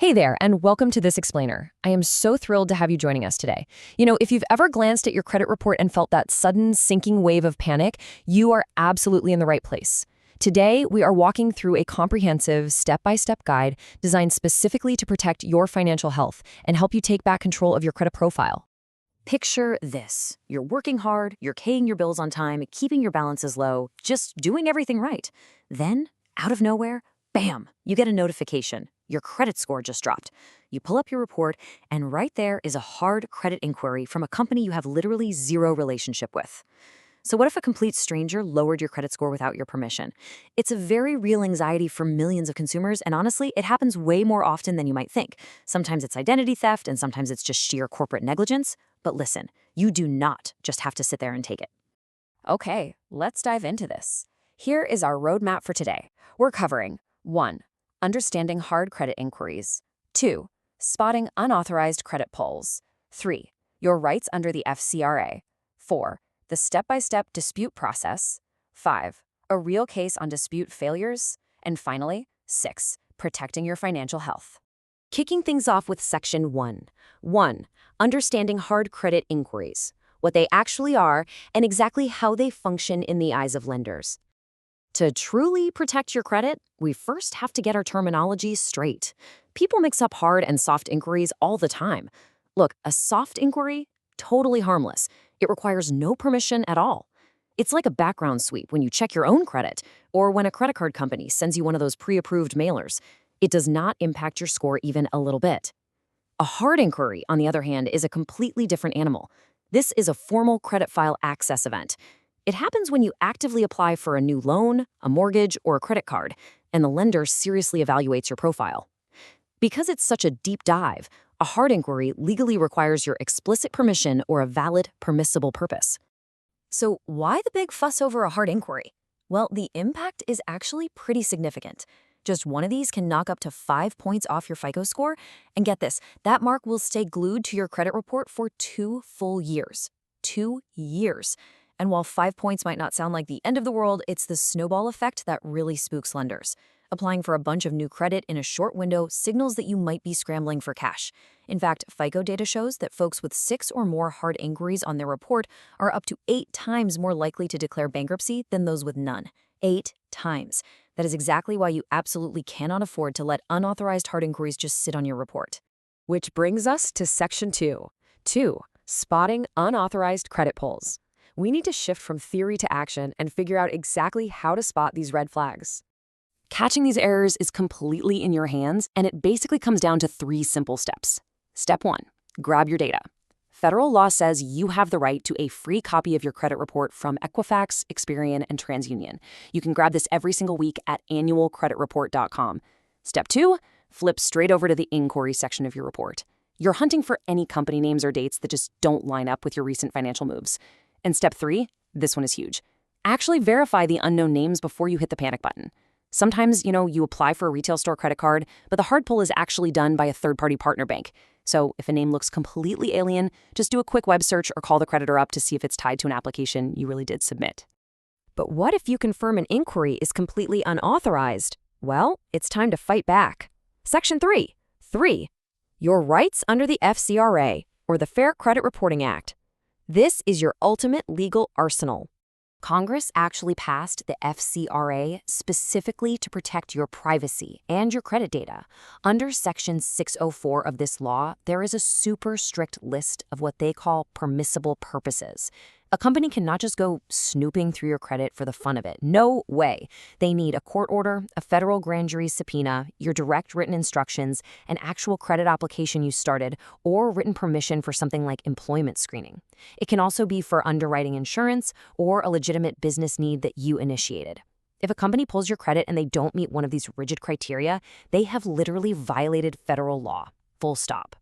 Hey there, and welcome to This Explainer. I am so thrilled to have you joining us today. If you've ever glanced at your credit report and felt that sudden sinking wave of panic, you are absolutely in the right place. Today, we are walking through a comprehensive, step-by-step guide designed specifically to protect your financial health and help you take back control of your credit profile. Picture this. You're working hard, you're paying your bills on time, keeping your balances low, just doing everything right. Then, out of nowhere, bam, you get a notification. Your credit score just dropped. You pull up your report, and right there is a hard credit inquiry from a company you have literally zero relationship with. So what if a complete stranger lowered your credit score without your permission? It's a very real anxiety for millions of consumers, and honestly, it happens way more often than you might think. Sometimes it's identity theft, and sometimes it's just sheer corporate negligence. But listen, you do not just have to sit there and take it. Okay, let's dive into this. Here is our roadmap for today. We're covering 1. Understanding hard credit inquiries. 2. Spotting unauthorized credit pulls. 3. Your rights under the FCRA. 4. The step-by-step dispute process. 5. A real case on dispute failures. And finally, 6. Protecting your financial health. Kicking things off with Section 1. 1. Understanding hard credit inquiries. What they actually are and exactly how they function in the eyes of lenders. To truly protect your credit, we first have to get our terminology straight. People mix up hard and soft inquiries all the time. Look, a soft inquiry? Totally harmless. It requires no permission at all. It's like a background sweep when you check your own credit, or when a credit card company sends you one of those pre-approved mailers. It does not impact your score even a little bit. A hard inquiry, on the other hand, is a completely different animal. This is a formal credit file access event. It happens when you actively apply for a new loan, a mortgage, or a credit card, and the lender seriously evaluates your profile. Because it's such a deep dive, a hard inquiry legally requires your explicit permission or a valid, permissible purpose. So why the big fuss over a hard inquiry? Well, the impact is actually pretty significant. Just one of these can knock up to 5 points off your FICO score, and get this, that mark will stay glued to your credit report for 2 full years. 2 years. And while 5 points might not sound like the end of the world, it's the snowball effect that really spooks lenders. Applying for a bunch of new credit in a short window signals that you might be scrambling for cash. In fact, FICO data shows that folks with 6 or more hard inquiries on their report are up to 8 times more likely to declare bankruptcy than those with none. 8 times. That is exactly why you absolutely cannot afford to let unauthorized hard inquiries just sit on your report. Which brings us to Section 2. 2. Spotting unauthorized credit pulls. We need to shift from theory to action and figure out exactly how to spot these red flags. Catching these errors is completely in your hands, and it basically comes down to 3 simple steps. Step 1. Grab your data. Federal law says you have the right to a free copy of your credit report from Equifax, Experian, and TransUnion. You can grab this every single week at annualcreditreport.com. Step 2. Flip straight over to the inquiry section of your report. You're hunting for any company names or dates that just don't line up with your recent financial moves. And step 3, this one is huge. Actually verify the unknown names before you hit the panic button. Sometimes, you apply for a retail store credit card, but the hard pull is actually done by a third-party partner bank. So if a name looks completely alien, just do a quick web search or call the creditor up to see if it's tied to an application you really did submit. But what if you confirm an inquiry is completely unauthorized? Well, it's time to fight back. Section 3. 3. Your rights under the FCRA, or the Fair Credit Reporting Act. This is your ultimate legal arsenal. Congress actually passed the FCRA specifically to protect your privacy and your credit data. Under Section 604 of this law, there is a super strict list of what they call permissible purposes. A company cannot just go snooping through your credit for the fun of it. No way. They need a court order, a federal grand jury subpoena, your direct written instructions, an actual credit application you started, or written permission for something like employment screening. It can also be for underwriting insurance or a legitimate business need that you initiated. If a company pulls your credit and they don't meet one of these rigid criteria, they have literally violated federal law. Full stop.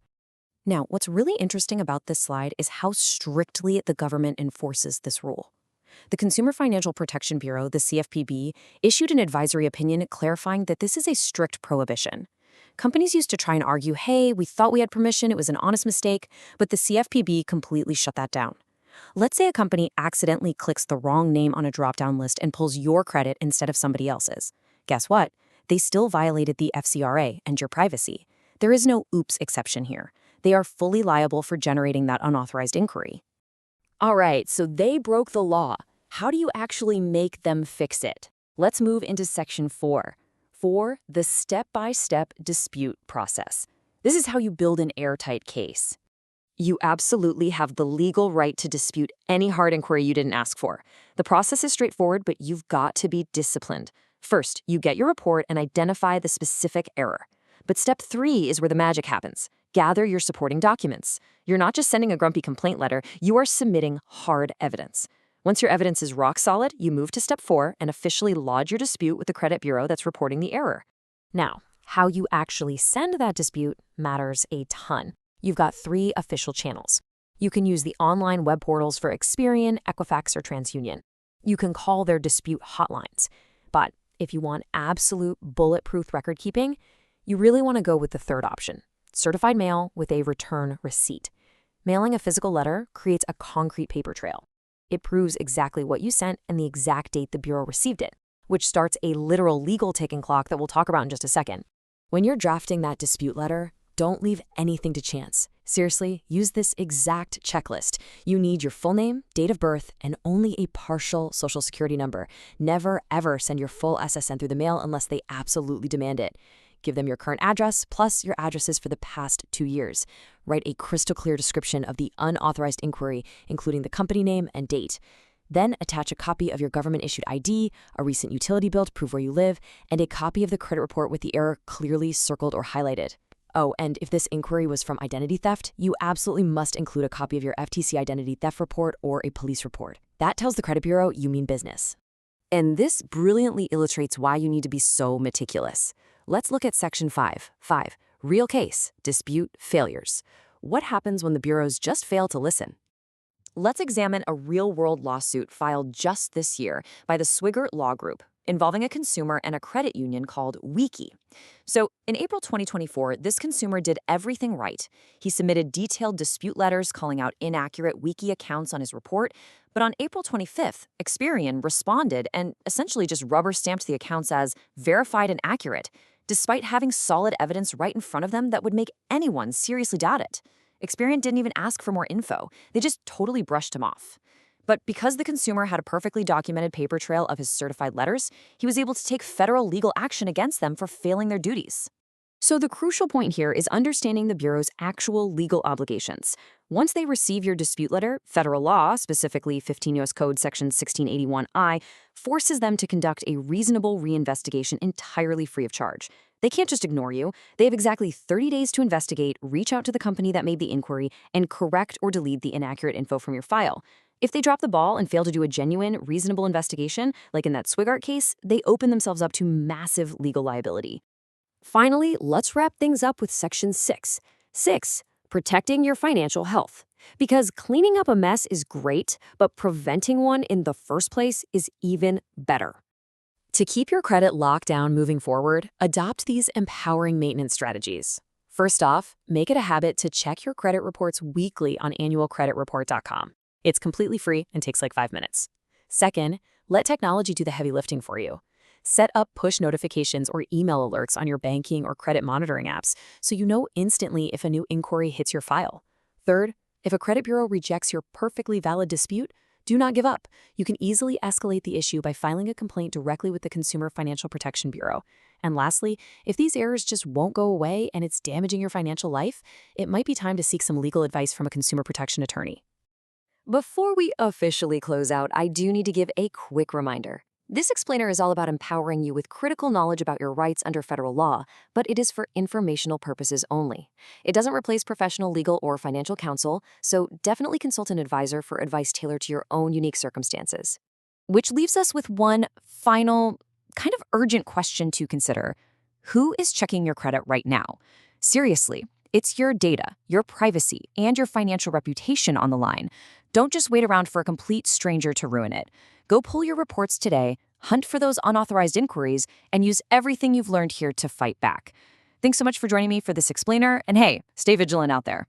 Now, what's really interesting about this slide is how strictly the government enforces this rule. The Consumer Financial Protection Bureau, the CFPB, issued an advisory opinion clarifying that this is a strict prohibition. Companies used to try and argue, hey, we thought we had permission, it was an honest mistake, but the CFPB completely shut that down. Let's say a company accidentally clicks the wrong name on a drop-down list and pulls your credit instead of somebody else's. Guess what? They still violated the FCRA and your privacy. There is no oops exception here. They are fully liable for generating that unauthorized inquiry. All right, so they broke the law. How do you actually make them fix it? Let's move into Section 4. 4. The step-by-step dispute process. This is how you build an airtight case. You absolutely have the legal right to dispute any hard inquiry you didn't ask for. The process is straightforward, but you've got to be disciplined. First, you get your report and identify the specific error. But step 3 is where the magic happens. Gather your supporting documents. You're not just sending a grumpy complaint letter, you are submitting hard evidence. Once your evidence is rock solid, you move to step 4 and officially lodge your dispute with the credit bureau that's reporting the error. Now, how you actually send that dispute matters a ton. You've got 3 official channels. You can use the online web portals for Experian, Equifax, or TransUnion. You can call their dispute hotlines. But if you want absolute bulletproof record keeping, you really want to go with the third option, certified mail with a return receipt. Mailing a physical letter creates a concrete paper trail. It proves exactly what you sent and the exact date the bureau received it, which starts a literal legal ticking clock that we'll talk about in just a second. When you're drafting that dispute letter, don't leave anything to chance. Seriously, use this exact checklist. You need your full name, date of birth, and only a partial social security number. Never, ever send your full SSN through the mail unless they absolutely demand it. Give them your current address, plus your addresses for the past 2 years. Write a crystal clear description of the unauthorized inquiry, including the company name and date. Then attach a copy of your government-issued ID, a recent utility bill to prove where you live, and a copy of the credit report with the error clearly circled or highlighted. Oh, and if this inquiry was from identity theft, you absolutely must include a copy of your FTC identity theft report or a police report. That tells the credit bureau you mean business. And this brilliantly illustrates why you need to be so meticulous. Let's look at Section 5. 5. Real case, dispute, failures. What happens when the bureaus just fail to listen? Let's examine a real-world lawsuit filed just this year by the Swigert Law Group, involving a consumer and a credit union called Wiki. So, in April 2024, this consumer did everything right. He submitted detailed dispute letters calling out inaccurate Wiki accounts on his report, but on April 25th, Experian responded and essentially just rubber-stamped the accounts as verified and accurate, despite having solid evidence right in front of them that would make anyone seriously doubt it. Experian didn't even ask for more info. They just totally brushed him off. But because the consumer had a perfectly documented paper trail of his certified letters, he was able to take federal legal action against them for failing their duties. So the crucial point here is understanding the Bureau's actual legal obligations. Once they receive your dispute letter, federal law, specifically 15 U.S. Code Section 1681I, forces them to conduct a reasonable reinvestigation entirely free of charge. They can't just ignore you. They have exactly 30 days to investigate, reach out to the company that made the inquiry, and correct or delete the inaccurate info from your file. If they drop the ball and fail to do a genuine, reasonable investigation, like in that Swigert case, they open themselves up to massive legal liability. Finally, let's wrap things up with Section 6. 6. Protecting your financial health. Because cleaning up a mess is great, but preventing one in the first place is even better. To keep your credit locked down moving forward, adopt these empowering maintenance strategies. First off, make it a habit to check your credit reports weekly on annualcreditreport.com. It's completely free and takes like 5 minutes. Second, let technology do the heavy lifting for you. Set up push notifications or email alerts on your banking or credit monitoring apps so you know instantly if a new inquiry hits your file. Third, if a credit bureau rejects your perfectly valid dispute, do not give up. You can easily escalate the issue by filing a complaint directly with the Consumer Financial Protection Bureau. And lastly, if these errors just won't go away and it's damaging your financial life, it might be time to seek some legal advice from a consumer protection attorney. Before we officially close out, I do need to give a quick reminder. This explainer is all about empowering you with critical knowledge about your rights under federal law, but it is for informational purposes only. It doesn't replace professional legal or financial counsel, so definitely consult an advisor for advice tailored to your own unique circumstances. Which leaves us with one final, kind of urgent question to consider. Who is checking your credit right now? Seriously, it's your data, your privacy, and your financial reputation on the line. Don't just wait around for a complete stranger to ruin it. Go pull your reports today, hunt for those unauthorized inquiries, and use everything you've learned here to fight back. Thanks so much for joining me for this explainer, and hey, stay vigilant out there.